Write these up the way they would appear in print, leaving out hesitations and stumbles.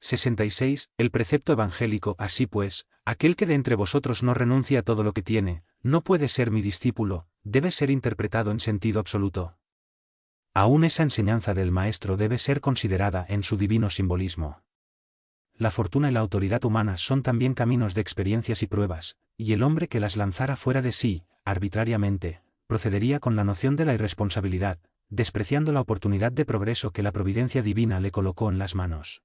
66. El precepto evangélico. Así pues, aquel que de entre vosotros no renuncia a todo lo que tiene, no puede ser mi discípulo, debe ser interpretado en sentido absoluto. Aún esa enseñanza del Maestro debe ser considerada en su divino simbolismo. La fortuna y la autoridad humanas son también caminos de experiencias y pruebas, y el hombre que las lanzara fuera de sí, arbitrariamente, procedería con la noción de la irresponsabilidad, despreciando la oportunidad de progreso que la providencia divina le colocó en las manos.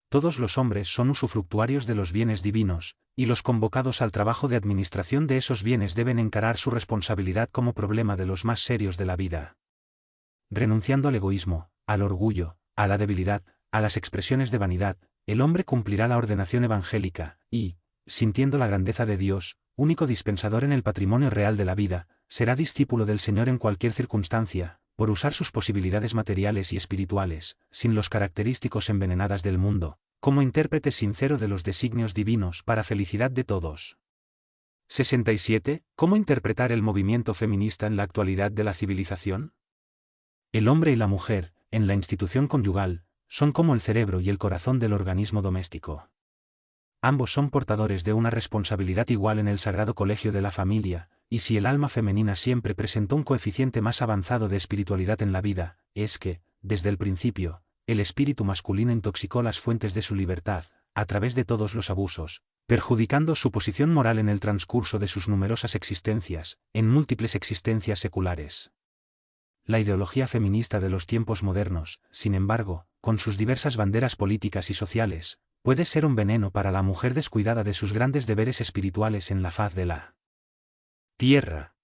Todos los hombres son usufructuarios de los bienes divinos, y los convocados al trabajo de administración de esos bienes deben encarar su responsabilidad como problema de los más serios de la vida. Renunciando al egoísmo, al orgullo, a la debilidad, a las expresiones de vanidad, el hombre cumplirá la ordenación evangélica, y, sintiendo la grandeza de Dios, único dispensador en el patrimonio real de la vida, será discípulo del Señor en cualquier circunstancia, por usar sus posibilidades materiales y espirituales, sin los característicos envenenadas del mundo, como intérprete sincero de los designios divinos para felicidad de todos. 67. ¿Cómo interpretar el movimiento feminista en la actualidad de la civilización? El hombre y la mujer, en la institución conyugal, son como el cerebro y el corazón del organismo doméstico. Ambos son portadores de una responsabilidad igual en el sagrado colegio de la familia, y si el alma femenina siempre presentó un coeficiente más avanzado de espiritualidad en la vida, es que, desde el principio, el espíritu masculino intoxicó las fuentes de su libertad, a través de todos los abusos, perjudicando su posición moral en el transcurso de sus numerosas existencias, en múltiples existencias seculares. La ideología feminista de los tiempos modernos, sin embargo, con sus diversas banderas políticas y sociales, puede ser un veneno para la mujer descuidada de sus grandes deberes espirituales en la faz de la tierra.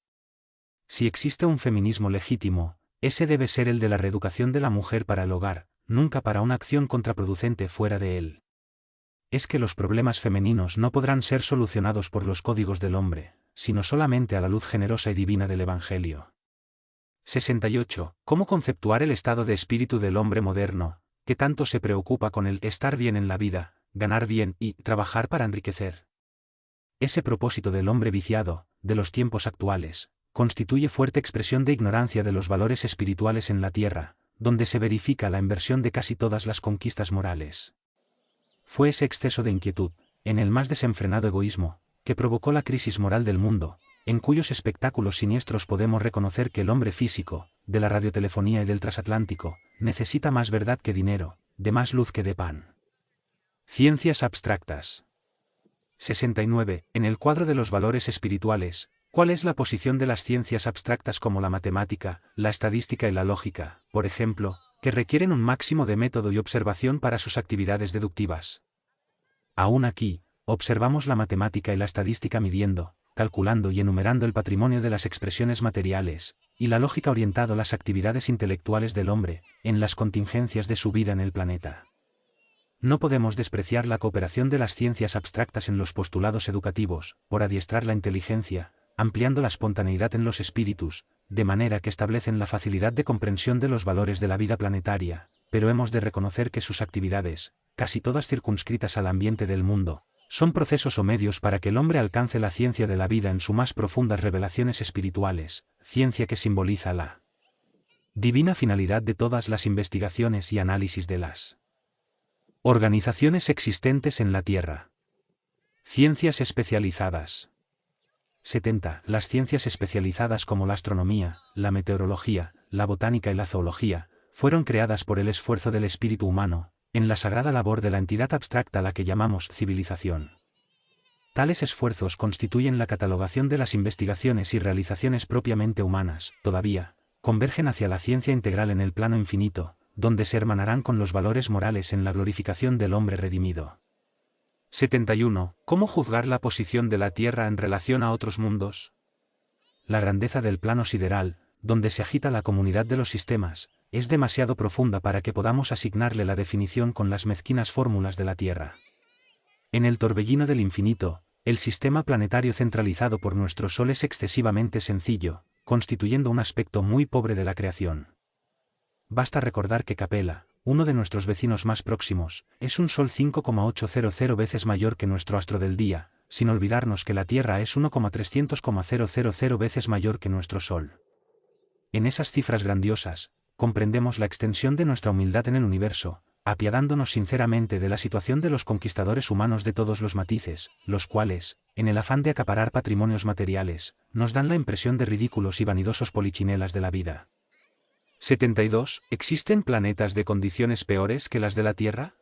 Si existe un feminismo legítimo, ese debe ser el de la reeducación de la mujer para el hogar, nunca para una acción contraproducente fuera de él. Es que los problemas femeninos no podrán ser solucionados por los códigos del hombre, sino solamente a la luz generosa y divina del Evangelio. 68. ¿Cómo conceptuar el estado de espíritu del hombre moderno, que tanto se preocupa con el estar bien en la vida, ganar bien y trabajar para enriquecer? Ese propósito del hombre viciado, de los tiempos actuales, constituye fuerte expresión de ignorancia de los valores espirituales en la tierra, donde se verifica la inversión de casi todas las conquistas morales. Fue ese exceso de inquietud, en el más desenfrenado egoísmo, que provocó la crisis moral del mundo, en cuyos espectáculos siniestros podemos reconocer que el hombre físico, de la radiotelefonía y del transatlántico, necesita más verdad que dinero, de más luz que de pan. Ciencias abstractas. 69. En el cuadro de los valores espirituales, ¿cuál es la posición de las ciencias abstractas como la matemática, la estadística y la lógica, por ejemplo, que requieren un máximo de método y observación para sus actividades deductivas? Aún aquí, observamos la matemática y la estadística midiendo, calculando y enumerando el patrimonio de las expresiones materiales, y la lógica orientado las actividades intelectuales del hombre, en las contingencias de su vida en el planeta. No podemos despreciar la cooperación de las ciencias abstractas en los postulados educativos, por adiestrar la inteligencia, ampliando la espontaneidad en los espíritus, de manera que establecen la facilidad de comprensión de los valores de la vida planetaria, pero hemos de reconocer que sus actividades, casi todas circunscritas al ambiente del mundo, son procesos o medios para que el hombre alcance la ciencia de la vida en sus más profundas revelaciones espirituales, ciencia que simboliza la divina finalidad de todas las investigaciones y análisis de las organizaciones existentes en la Tierra. Ciencias especializadas. 70. Las ciencias especializadas como la astronomía, la meteorología, la botánica y la zoología, fueron creadas por el esfuerzo del espíritu humano, en la sagrada labor de la entidad abstracta a la que llamamos civilización. Tales esfuerzos constituyen la catalogación de las investigaciones y realizaciones propiamente humanas, todavía, convergen hacia la ciencia integral en el plano infinito, donde se hermanarán con los valores morales en la glorificación del hombre redimido. 71. ¿Cómo juzgar la posición de la Tierra en relación a otros mundos? La grandeza del plano sideral, donde se agita la comunidad de los sistemas, es demasiado profunda para que podamos asignarle la definición con las mezquinas fórmulas de la Tierra. En el torbellino del infinito, el sistema planetario centralizado por nuestro Sol es excesivamente sencillo, constituyendo un aspecto muy pobre de la creación. Basta recordar que Capella, uno de nuestros vecinos más próximos, es un Sol 5,800 veces mayor que nuestro astro del día, sin olvidarnos que la Tierra es 1,300,000 veces mayor que nuestro Sol. En esas cifras grandiosas, comprendemos la extensión de nuestra humildad en el universo, apiadándonos sinceramente de la situación de los conquistadores humanos de todos los matices, los cuales, en el afán de acaparar patrimonios materiales, nos dan la impresión de ridículos y vanidosos polichinelas de la vida. 72. ¿Existen planetas de condiciones peores que las de la Tierra?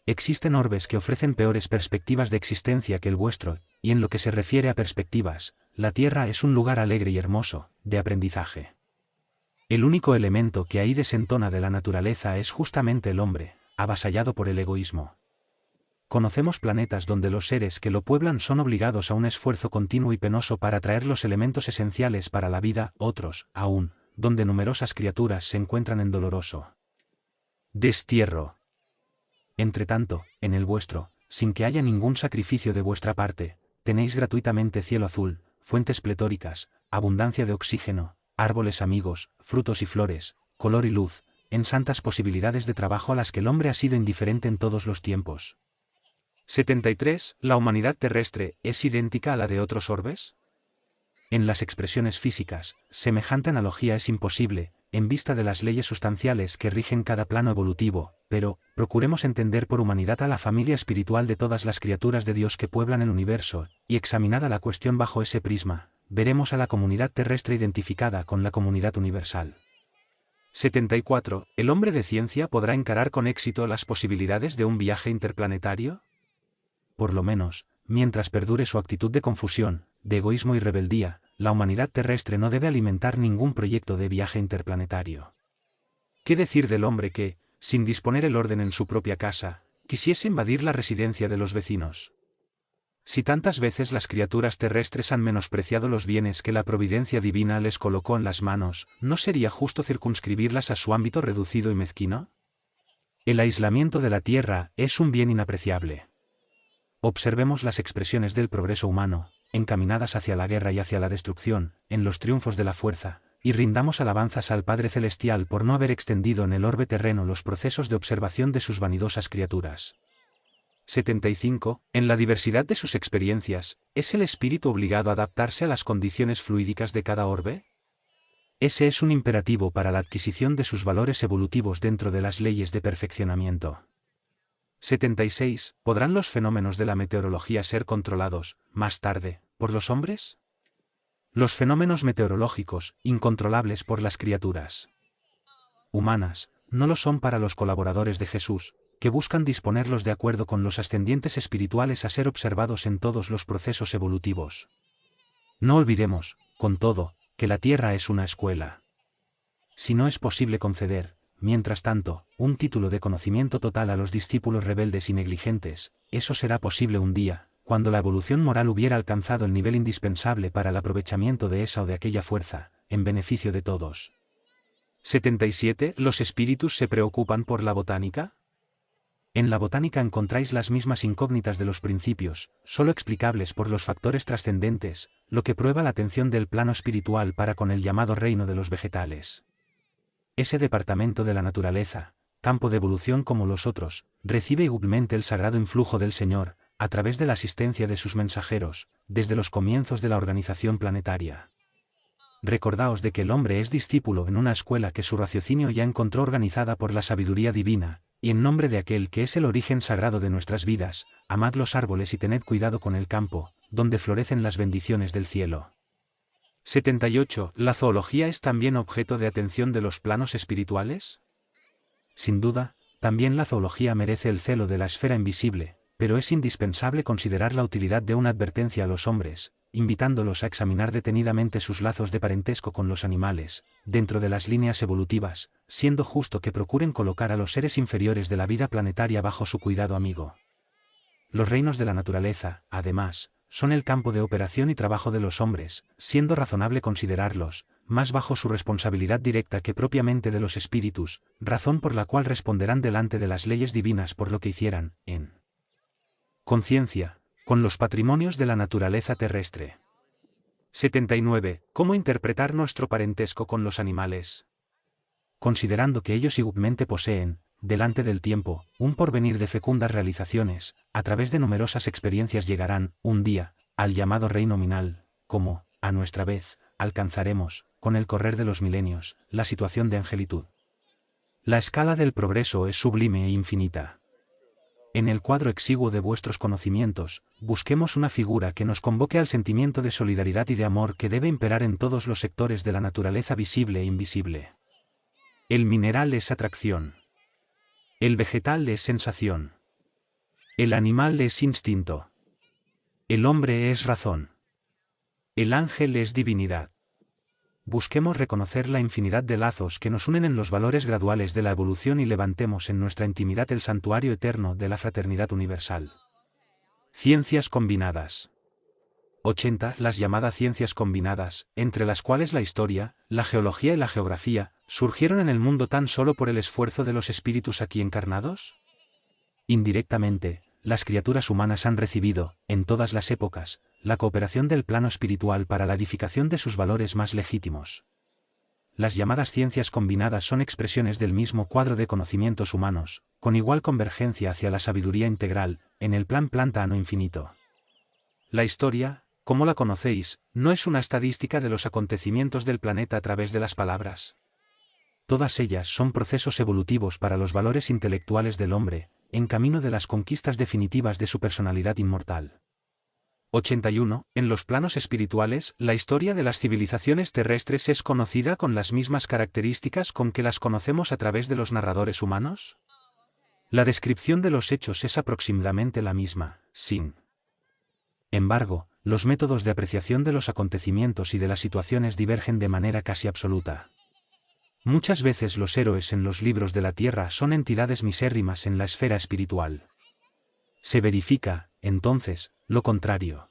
Existen orbes que ofrecen peores perspectivas de existencia que el vuestro, y en lo que se refiere a perspectivas, la Tierra es un lugar alegre y hermoso, de aprendizaje. El único elemento que ahí desentona de la naturaleza es justamente el hombre, avasallado por el egoísmo. Conocemos planetas donde los seres que lo pueblan son obligados a un esfuerzo continuo y penoso para traer los elementos esenciales para la vida, otros, aún, donde numerosas criaturas se encuentran en doloroso destierro. Entretanto, en el vuestro, sin que haya ningún sacrificio de vuestra parte, tenéis gratuitamente cielo azul, fuentes pletóricas, abundancia de oxígeno, árboles amigos, frutos y flores, color y luz, en santas posibilidades de trabajo a las que el hombre ha sido indiferente en todos los tiempos. 73. ¿La humanidad terrestre es idéntica a la de otros orbes? En las expresiones físicas, semejante analogía es imposible, en vista de las leyes sustanciales que rigen cada plano evolutivo, pero, procuremos entender por humanidad a la familia espiritual de todas las criaturas de Dios que pueblan el universo, y examinada la cuestión bajo ese prisma, veremos a la comunidad terrestre identificada con la comunidad universal. 74. ¿El hombre de ciencia podrá encarar con éxito las posibilidades de un viaje interplanetario? Por lo menos, mientras perdure su actitud de confusión, de egoísmo y rebeldía, la humanidad terrestre no debe alimentar ningún proyecto de viaje interplanetario. ¿Qué decir del hombre que, sin disponer el orden en su propia casa, quisiese invadir la residencia de los vecinos? Si tantas veces las criaturas terrestres han menospreciado los bienes que la providencia divina les colocó en las manos, ¿no sería justo circunscribirlas a su ámbito reducido y mezquino? El aislamiento de la tierra es un bien inapreciable. Observemos las expresiones del progreso humano, encaminadas hacia la guerra y hacia la destrucción, en los triunfos de la fuerza, y rindamos alabanzas al Padre Celestial por no haber extendido en el orbe terreno los procesos de observación de sus vanidosas criaturas. 75. En la diversidad de sus experiencias, ¿es el espíritu obligado a adaptarse a las condiciones fluídicas de cada orbe? Ese es un imperativo para la adquisición de sus valores evolutivos dentro de las leyes de perfeccionamiento. 76. ¿Podrán los fenómenos de la meteorología ser controlados, más tarde, por los hombres? Los fenómenos meteorológicos, incontrolables por las criaturas humanas, no lo son para los colaboradores de Jesús, que buscan disponerlos de acuerdo con los ascendientes espirituales a ser observados en todos los procesos evolutivos. No olvidemos, con todo, que la Tierra es una escuela. Si no es posible conceder, mientras tanto, un título de conocimiento total a los discípulos rebeldes y negligentes, eso será posible un día, cuando la evolución moral hubiera alcanzado el nivel indispensable para el aprovechamiento de esa o de aquella fuerza, en beneficio de todos. 77. ¿Los espíritus se preocupan por la botánica? En la botánica encontráis las mismas incógnitas de los principios, solo explicables por los factores trascendentes, lo que prueba la atención del plano espiritual para con el llamado reino de los vegetales. Ese departamento de la naturaleza, campo de evolución como los otros, recibe igualmente el sagrado influjo del Señor, a través de la asistencia de sus mensajeros, desde los comienzos de la organización planetaria. Recordaos de que el hombre es discípulo en una escuela que su raciocinio ya encontró organizada por la sabiduría divina, y en nombre de aquel que es el origen sagrado de nuestras vidas, amad los árboles y tened cuidado con el campo, donde florecen las bendiciones del cielo. 78. ¿La zoología es también objeto de atención de los planos espirituales? Sin duda, también la zoología merece el celo de la esfera invisible, pero es indispensable considerar la utilidad de una advertencia a los hombres, invitándolos a examinar detenidamente sus lazos de parentesco con los animales, dentro de las líneas evolutivas, siendo justo que procuren colocar a los seres inferiores de la vida planetaria bajo su cuidado amigo. Los reinos de la naturaleza, además, son el campo de operación y trabajo de los hombres, siendo razonable considerarlos, más bajo su responsabilidad directa que propiamente de los espíritus, razón por la cual responderán delante de las leyes divinas por lo que hicieran, en conciencia, con los patrimonios de la naturaleza terrestre. 79. ¿Cómo interpretar nuestro parentesco con los animales? Considerando que ellos igualmente poseen, delante del tiempo, un porvenir de fecundas realizaciones, a través de numerosas experiencias llegarán, un día, al llamado reino nominal, como, a nuestra vez, alcanzaremos, con el correr de los milenios, la situación de angelitud. La escala del progreso es sublime e infinita. En el cuadro exiguo de vuestros conocimientos, busquemos una figura que nos convoque al sentimiento de solidaridad y de amor que debe imperar en todos los sectores de la naturaleza visible e invisible. El mineral es atracción. El vegetal es sensación. El animal es instinto. El hombre es razón. El ángel es divinidad. Busquemos reconocer la infinidad de lazos que nos unen en los valores graduales de la evolución y levantemos en nuestra intimidad el santuario eterno de la fraternidad universal. Ciencias combinadas. 80. Las llamadas ciencias combinadas, entre las cuales la historia, la geología y la geografía, ¿surgieron en el mundo tan solo por el esfuerzo de los espíritus aquí encarnados? Indirectamente, las criaturas humanas han recibido, en todas las épocas, la cooperación del plano espiritual para la edificación de sus valores más legítimos. Las llamadas ciencias combinadas son expresiones del mismo cuadro de conocimientos humanos, con igual convergencia hacia la sabiduría integral, en el plan planta-ano infinito. La historia, como la conocéis, no es una estadística de los acontecimientos del planeta a través de las palabras. Todas ellas son procesos evolutivos para los valores intelectuales del hombre, en camino de las conquistas definitivas de su personalidad inmortal. 81. En los planos espirituales, la historia de las civilizaciones terrestres es conocida con las mismas características con que las conocemos a través de los narradores humanos. La descripción de los hechos es aproximadamente la misma, sin embargo, los métodos de apreciación de los acontecimientos y de las situaciones divergen de manera casi absoluta. Muchas veces los héroes en los libros de la tierra son entidades misérrimas en la esfera espiritual. Se verifica, entonces, lo contrario.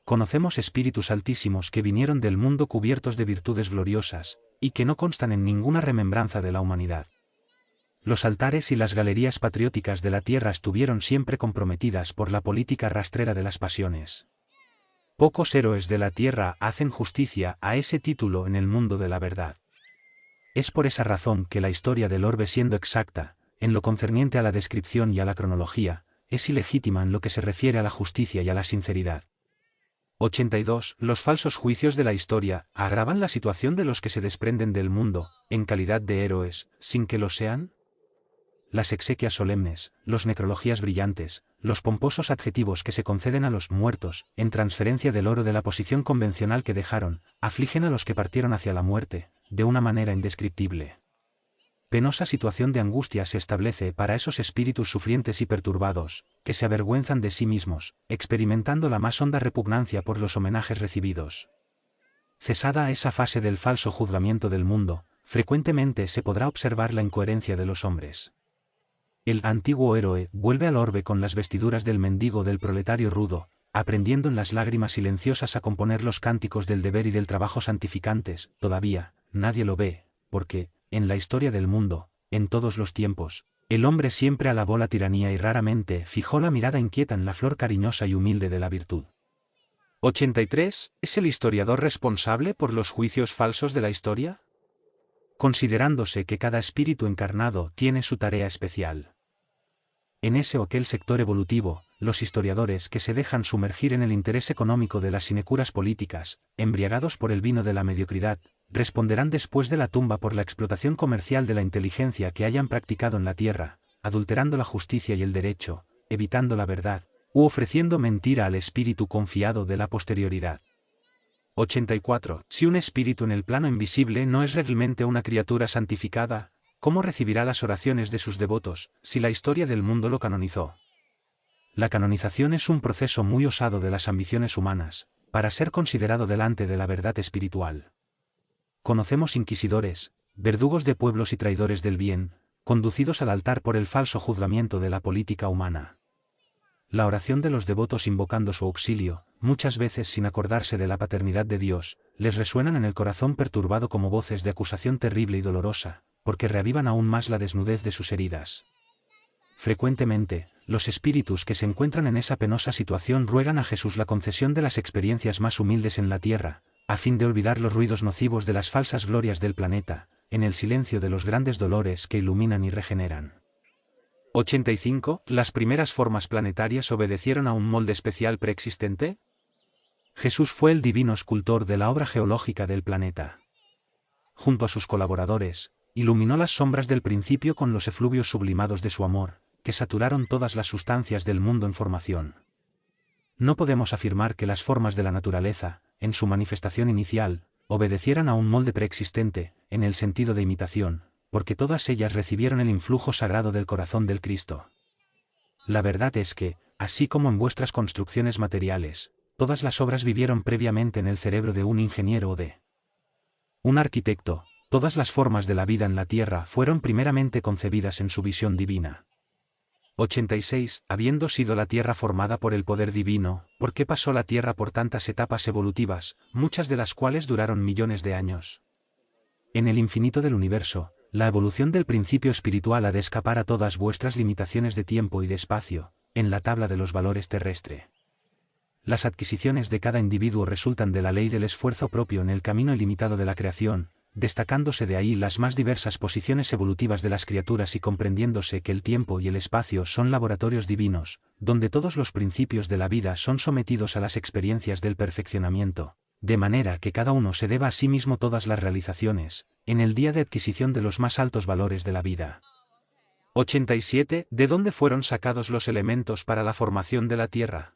Conocemos espíritus altísimos que vinieron del mundo cubiertos de virtudes gloriosas, y que no constan en ninguna remembranza de la humanidad. Los altares y las galerías patrióticas de la tierra estuvieron siempre comprometidas por la política rastrera de las pasiones. Pocos héroes de la tierra hacen justicia a ese título en el mundo de la verdad. Es por esa razón que la historia del orbe, siendo exacta, en lo concerniente a la descripción y a la cronología, es ilegítima en lo que se refiere a la justicia y a la sinceridad. 82. Los falsos juicios de la historia agravan la situación de los que se desprenden del mundo, en calidad de héroes, sin que lo sean. Las exequias solemnes, los necrologías brillantes, los pomposos adjetivos que se conceden a los muertos, en transferencia del oro de la posición convencional que dejaron, afligen a los que partieron hacia la muerte, de una manera indescriptible. Penosa situación de angustia se establece para esos espíritus sufrientes y perturbados, que se avergüenzan de sí mismos, experimentando la más honda repugnancia por los homenajes recibidos. Cesada esa fase del falso juzgamiento del mundo, frecuentemente se podrá observar la incoherencia de los hombres. El antiguo héroe vuelve al orbe con las vestiduras del mendigo del proletario rudo, aprendiendo en las lágrimas silenciosas a componer los cánticos del deber y del trabajo santificantes. Todavía, nadie lo ve, porque, en la historia del mundo, en todos los tiempos, el hombre siempre alabó la tiranía y raramente fijó la mirada inquieta en la flor cariñosa y humilde de la virtud. 83. ¿Es el historiador responsable por los juicios falsos de la historia? Considerándose que cada espíritu encarnado tiene su tarea especial. En ese o aquel sector evolutivo, los historiadores que se dejan sumergir en el interés económico de las sinecuras políticas, embriagados por el vino de la mediocridad, responderán después de la tumba por la explotación comercial de la inteligencia que hayan practicado en la tierra, adulterando la justicia y el derecho, evitando la verdad, u ofreciendo mentira al espíritu confiado de la posterioridad. 84. Si un espíritu en el plano invisible no es realmente una criatura santificada, ¿cómo recibirá las oraciones de sus devotos, si la historia del mundo lo canonizó? La canonización es un proceso muy osado de las ambiciones humanas, para ser considerado delante de la verdad espiritual. Conocemos inquisidores, verdugos de pueblos y traidores del bien, conducidos al altar por el falso juzgamiento de la política humana. La oración de los devotos invocando su auxilio, muchas veces sin acordarse de la paternidad de Dios, les resuenan en el corazón perturbado como voces de acusación terrible y dolorosa, porque reavivan aún más la desnudez de sus heridas. Frecuentemente, los espíritus que se encuentran en esa penosa situación ruegan a Jesús la concesión de las experiencias más humildes en la tierra, a fin de olvidar los ruidos nocivos de las falsas glorias del planeta, en el silencio de los grandes dolores que iluminan y regeneran. 85. ¿Las primeras formas planetarias obedecieron a un molde especial preexistente? Jesús fue el divino escultor de la obra geológica del planeta. Junto a sus colaboradores, iluminó las sombras del principio con los efluvios sublimados de su amor, que saturaron todas las sustancias del mundo en formación. No podemos afirmar que las formas de la naturaleza, en su manifestación inicial, obedecieran a un molde preexistente, en el sentido de imitación, porque todas ellas recibieron el influjo sagrado del corazón del Cristo. La verdad es que, así como en vuestras construcciones materiales, todas las obras vivieron previamente en el cerebro de un ingeniero o de un arquitecto, todas las formas de la vida en la tierra fueron primeramente concebidas en su visión divina. 86. Habiendo sido la tierra formada por el poder divino, ¿por qué pasó la tierra por tantas etapas evolutivas, muchas de las cuales duraron millones de años? En el infinito del universo, la evolución del principio espiritual ha de escapar a todas vuestras limitaciones de tiempo y de espacio, en la tabla de los valores terrestre. Las adquisiciones de cada individuo resultan de la ley del esfuerzo propio en el camino ilimitado de la creación, destacándose de ahí las más diversas posiciones evolutivas de las criaturas y comprendiéndose que el tiempo y el espacio son laboratorios divinos, donde todos los principios de la vida son sometidos a las experiencias del perfeccionamiento, de manera que cada uno se deba a sí mismo todas las realizaciones, en el día de adquisición de los más altos valores de la vida. 87. ¿De dónde fueron sacados los elementos para la formación de la Tierra?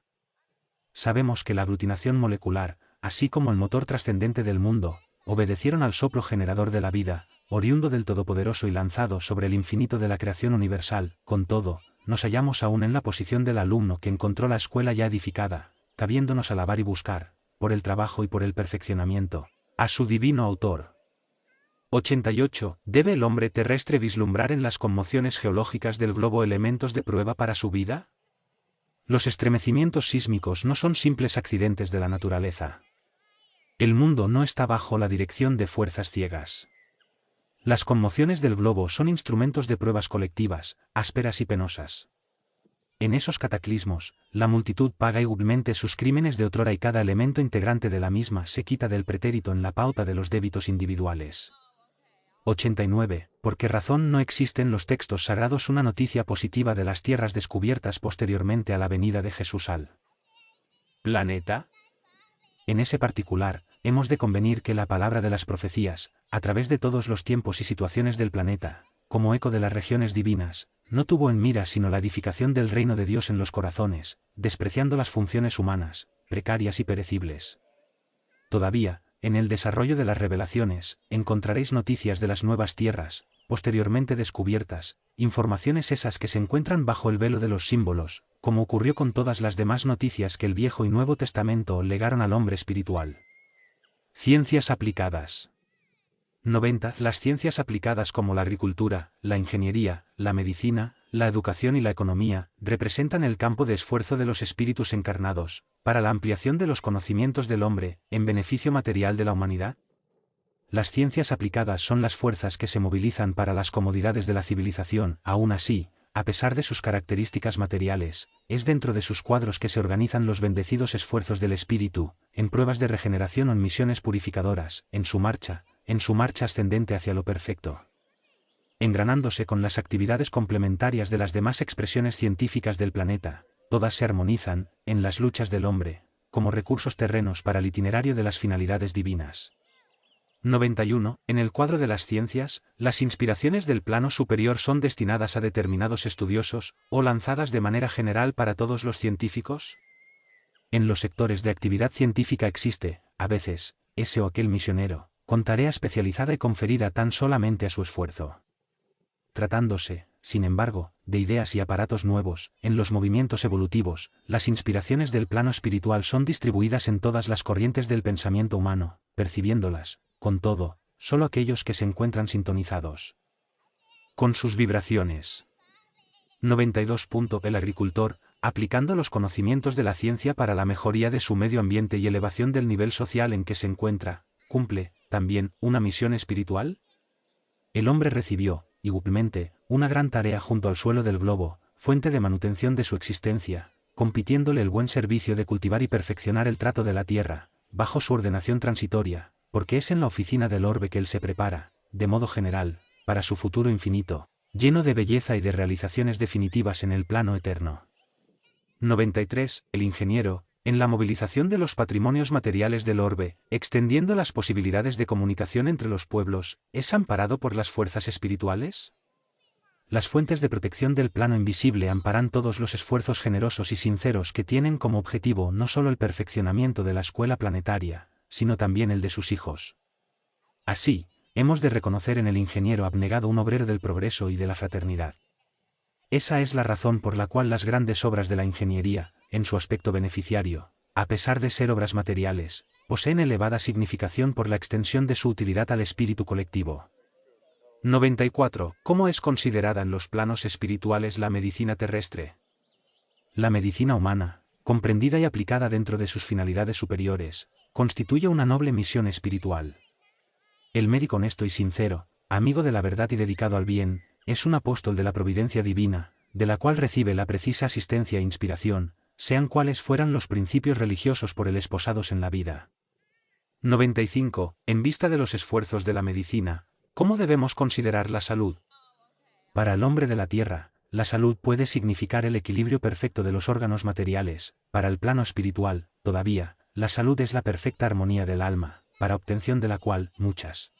Sabemos que la aglutinación molecular, así como el motor trascendente del mundo, obedecieron al soplo generador de la vida, oriundo del Todopoderoso y lanzado sobre el infinito de la creación universal. Con todo, nos hallamos aún en la posición del alumno que encontró la escuela ya edificada, cabiéndonos alabar y buscar, por el trabajo y por el perfeccionamiento, a su divino autor. 88. ¿Debe el hombre terrestre vislumbrar en las conmociones geológicas del globo elementos de prueba para su vida? Los estremecimientos sísmicos no son simples accidentes de la naturaleza. El mundo no está bajo la dirección de fuerzas ciegas. Las conmociones del globo son instrumentos de pruebas colectivas, ásperas y penosas. En esos cataclismos, la multitud paga igualmente sus crímenes de otrora y cada elemento integrante de la misma se quita del pretérito en la pauta de los débitos individuales. 89. ¿Por qué razón no existe en los textos sagrados una noticia positiva de las tierras descubiertas posteriormente a la venida de Jesús al planeta? En ese particular, hemos de convenir que la palabra de las profecías, a través de todos los tiempos y situaciones del planeta, como eco de las regiones divinas, no tuvo en mira sino la edificación del reino de Dios en los corazones, despreciando las funciones humanas, precarias y perecibles. Todavía, en el desarrollo de las revelaciones, encontraréis noticias de las nuevas tierras, posteriormente descubiertas, informaciones esas que se encuentran bajo el velo de los símbolos, como ocurrió con todas las demás noticias que el Viejo y Nuevo Testamento legaron al hombre espiritual. Ciencias aplicadas. 90. Las ciencias aplicadas como la agricultura, la ingeniería, la medicina, la educación y la economía, representan el campo de esfuerzo de los espíritus encarnados, para la ampliación de los conocimientos del hombre, en beneficio material de la humanidad. Las ciencias aplicadas son las fuerzas que se movilizan para las comodidades de la civilización. Aún así, a pesar de sus características materiales, es dentro de sus cuadros que se organizan los bendecidos esfuerzos del espíritu, en pruebas de regeneración o en misiones purificadoras, en su marcha ascendente hacia lo perfecto. Engranándose con las actividades complementarias de las demás expresiones científicas del planeta, todas se armonizan, en las luchas del hombre, como recursos terrenos para el itinerario de las finalidades divinas. 91. En el cuadro de las ciencias, las inspiraciones del plano superior son destinadas a determinados estudiosos, o lanzadas de manera general para todos los científicos. En los sectores de actividad científica existe, a veces, ese o aquel misionero, con tarea especializada y conferida tan solamente a su esfuerzo. Tratándose, sin embargo, de ideas y aparatos nuevos, en los movimientos evolutivos, las inspiraciones del plano espiritual son distribuidas en todas las corrientes del pensamiento humano, percibiéndolas, con todo, solo aquellos que se encuentran sintonizados con sus vibraciones. 92. El agricultor, aplicando los conocimientos de la ciencia para la mejoría de su medio ambiente y elevación del nivel social en que se encuentra, cumple, también, una misión espiritual. El hombre recibió, igualmente, una gran tarea junto al suelo del globo, fuente de manutención de su existencia, compitiéndole el buen servicio de cultivar y perfeccionar el trato de la tierra, bajo su ordenación transitoria, porque es en la oficina del orbe que él se prepara, de modo general, para su futuro infinito, lleno de belleza y de realizaciones definitivas en el plano eterno. 93. El ingeniero, En la movilización de los patrimonios materiales del orbe, extendiendo las posibilidades de comunicación entre los pueblos, ¿es amparado por las fuerzas espirituales? Las fuentes de protección del plano invisible amparan todos los esfuerzos generosos y sinceros que tienen como objetivo no solo el perfeccionamiento de la escuela planetaria, sino también el de sus hijos. Así, hemos de reconocer en el ingeniero abnegado un obrero del progreso y de la fraternidad. Esa es la razón por la cual las grandes obras de la ingeniería, en su aspecto beneficiario, a pesar de ser obras materiales, poseen elevada significación por la extensión de su utilidad al espíritu colectivo. 94. ¿Cómo es considerada en los planos espirituales la medicina terrestre? La medicina humana, comprendida y aplicada dentro de sus finalidades superiores, constituye una noble misión espiritual. El médico honesto y sincero, amigo de la verdad y dedicado al bien, es un apóstol de la providencia divina, de la cual recibe la precisa asistencia e inspiración, sean cuales fueran los principios religiosos por él esposados en la vida. 95. En vista de los esfuerzos de la medicina, ¿cómo debemos considerar la salud? Para el hombre de la tierra, la salud puede significar el equilibrio perfecto de los órganos materiales. Para el plano espiritual, todavía, la salud es la perfecta armonía del alma, para obtención de la cual, muchas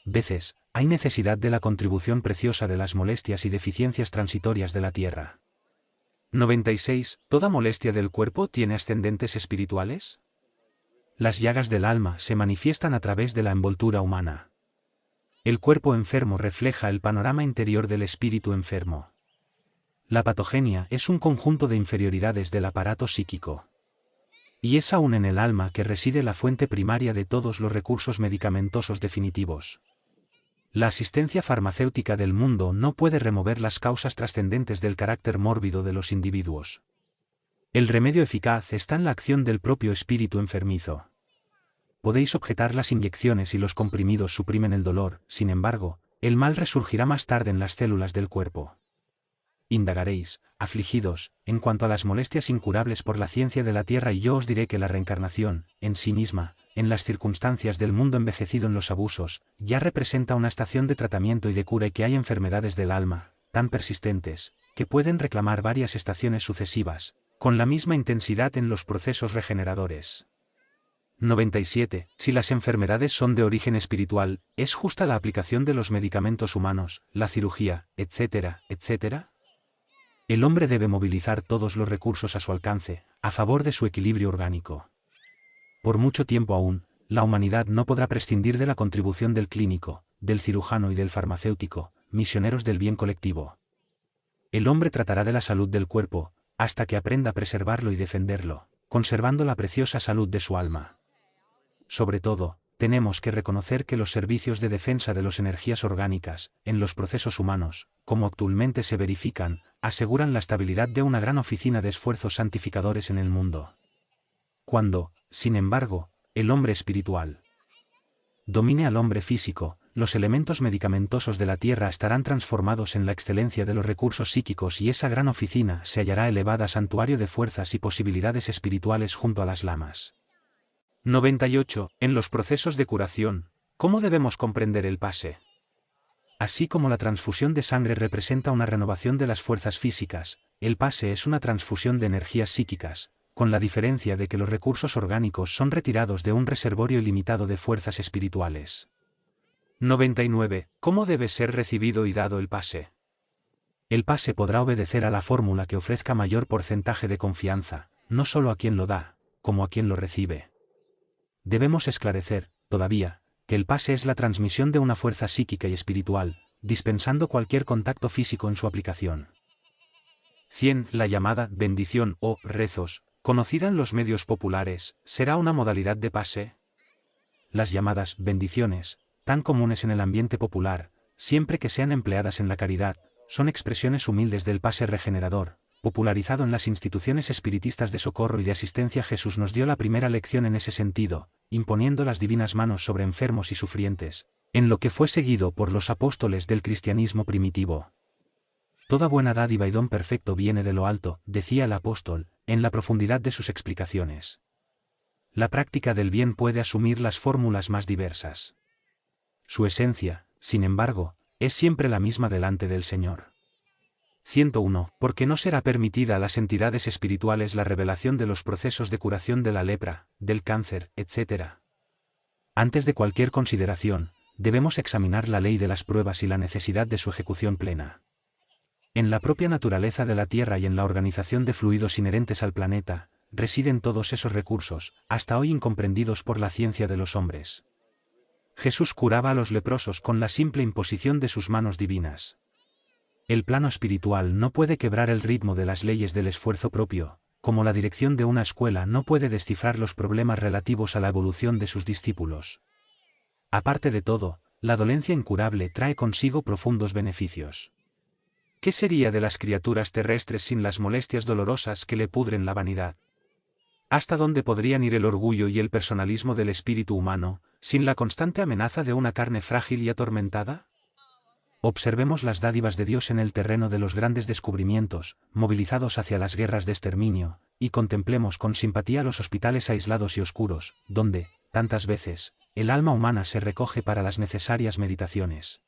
veces, hay necesidad de la contribución preciosa de las molestias y deficiencias transitorias de la tierra. 96. ¿Toda molestia del cuerpo tiene ascendentes espirituales? Las llagas del alma se manifiestan a través de la envoltura humana. El cuerpo enfermo refleja el panorama interior del espíritu enfermo. La patogenia es un conjunto de inferioridades del aparato psíquico. Y es aún en el alma que reside la fuente primaria de todos los recursos medicamentosos definitivos. La asistencia farmacéutica del mundo no puede remover las causas trascendentes del carácter mórbido de los individuos. El remedio eficaz está en la acción del propio espíritu enfermizo. Podéis objetar las inyecciones y los comprimidos suprimen el dolor, sin embargo, el mal resurgirá más tarde en las células del cuerpo. Indagaréis, afligidos, en cuanto a las molestias incurables por la ciencia de la tierra, y yo os diré que la reencarnación, en sí misma, en las circunstancias del mundo envejecido en los abusos, ya representa una estación de tratamiento y de cura, y que hay enfermedades del alma, tan persistentes, que pueden reclamar varias estaciones sucesivas, con la misma intensidad en los procesos regeneradores. 97. Si las enfermedades son de origen espiritual, ¿es justa la aplicación de los medicamentos humanos, la cirugía, etcétera, etcétera? El hombre debe movilizar todos los recursos a su alcance, a favor de su equilibrio orgánico. Por mucho tiempo aún, la humanidad no podrá prescindir de la contribución del clínico, del cirujano y del farmacéutico, misioneros del bien colectivo. El hombre tratará de la salud del cuerpo, hasta que aprenda a preservarlo y defenderlo, conservando la preciosa salud de su alma. Sobre todo, tenemos que reconocer que los servicios de defensa de las energías orgánicas, en los procesos humanos, como actualmente se verifican, aseguran la estabilidad de una gran oficina de esfuerzos santificadores en el mundo. Cuando, sin embargo, el hombre espiritual domine al hombre físico, los elementos medicamentosos de la tierra estarán transformados en la excelencia de los recursos psíquicos, y esa gran oficina se hallará elevada santuario de fuerzas y posibilidades espirituales junto a las lamas. 98. En los procesos de curación, ¿cómo debemos comprender el pase? Así como la transfusión de sangre representa una renovación de las fuerzas físicas, el pase es una transfusión de energías psíquicas, con la diferencia de que los recursos orgánicos son retirados de un reservorio ilimitado de fuerzas espirituales. 99. ¿Cómo debe ser recibido y dado el pase? El pase podrá obedecer a la fórmula que ofrezca mayor porcentaje de confianza, no solo a quien lo da, como a quien lo recibe. Debemos esclarecer, todavía, que el pase es la transmisión de una fuerza psíquica y espiritual, dispensando cualquier contacto físico en su aplicación. 100. La llamada bendición o rezos, conocida en los medios populares, ¿será una modalidad de pase? Las llamadas bendiciones, tan comunes en el ambiente popular, siempre que sean empleadas en la caridad, son expresiones humildes del pase regenerador, popularizado en las instituciones espiritistas de socorro y de asistencia. Jesús nos dio la primera lección en ese sentido, imponiendo las divinas manos sobre enfermos y sufrientes, en lo que fue seguido por los apóstoles del cristianismo primitivo. Toda buena dádiva y don perfecto viene de lo alto, decía el apóstol, en la profundidad de sus explicaciones. La práctica del bien puede asumir las fórmulas más diversas. Su esencia, sin embargo, es siempre la misma delante del Señor. 101. ¿Por qué no será permitida a las entidades espirituales la revelación de los procesos de curación de la lepra, del cáncer, etc.? Antes de cualquier consideración, debemos examinar la ley de las pruebas y la necesidad de su ejecución plena. En la propia naturaleza de la Tierra y en la organización de fluidos inherentes al planeta, residen todos esos recursos, hasta hoy incomprendidos por la ciencia de los hombres. Jesús curaba a los leprosos con la simple imposición de sus manos divinas. El plano espiritual no puede quebrar el ritmo de las leyes del esfuerzo propio, como la dirección de una escuela no puede descifrar los problemas relativos a la evolución de sus discípulos. Aparte de todo, la dolencia incurable trae consigo profundos beneficios. ¿Qué sería de las criaturas terrestres sin las molestias dolorosas que le pudren la vanidad? ¿Hasta dónde podrían ir el orgullo y el personalismo del espíritu humano, sin la constante amenaza de una carne frágil y atormentada? Observemos las dádivas de Dios en el terreno de los grandes descubrimientos, movilizados hacia las guerras de exterminio, y contemplemos con simpatía los hospitales aislados y oscuros, donde, tantas veces, el alma humana se recoge para las necesarias meditaciones.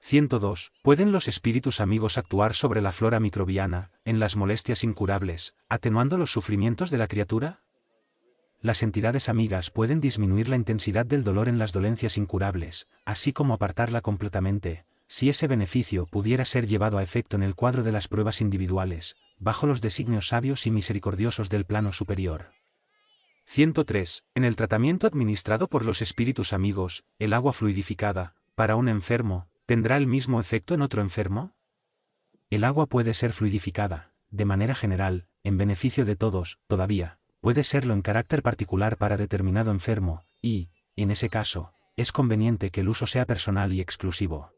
102. ¿Pueden los espíritus amigos actuar sobre la flora microbiana, en las molestias incurables, atenuando los sufrimientos de la criatura? Las entidades amigas pueden disminuir la intensidad del dolor en las dolencias incurables, así como apartarla completamente, si ese beneficio pudiera ser llevado a efecto en el cuadro de las pruebas individuales, bajo los designios sabios y misericordiosos del plano superior. 103. En el tratamiento administrado por los espíritus amigos, el agua fluidificada, para un enfermo, ¿tendrá el mismo efecto en otro enfermo? El agua puede ser fluidificada, de manera general, en beneficio de todos, todavía, puede serlo en carácter particular para determinado enfermo, y, en ese caso, es conveniente que el uso sea personal y exclusivo.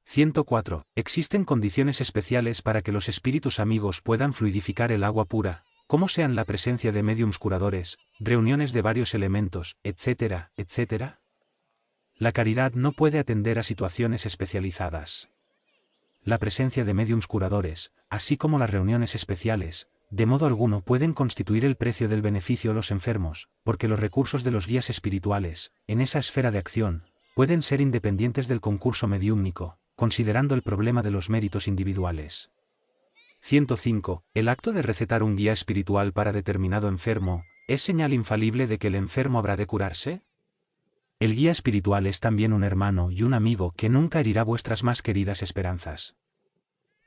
104. Existen condiciones especiales para que los espíritus amigos puedan fluidificar el agua pura, como sean la presencia de médiums curadores, reuniones de varios elementos, etc., etc. La caridad no puede atender a situaciones especializadas. La presencia de médiums curadores, así como las reuniones especiales, de modo alguno pueden constituir el precio del beneficio a los enfermos, porque los recursos de los guías espirituales, en esa esfera de acción, pueden ser independientes del concurso mediúmnico, considerando el problema de los méritos individuales. 105. El acto de recetar un guía espiritual para determinado enfermo, ¿es señal infalible de que el enfermo habrá de curarse? El guía espiritual es también un hermano y un amigo que nunca herirá vuestras más queridas esperanzas.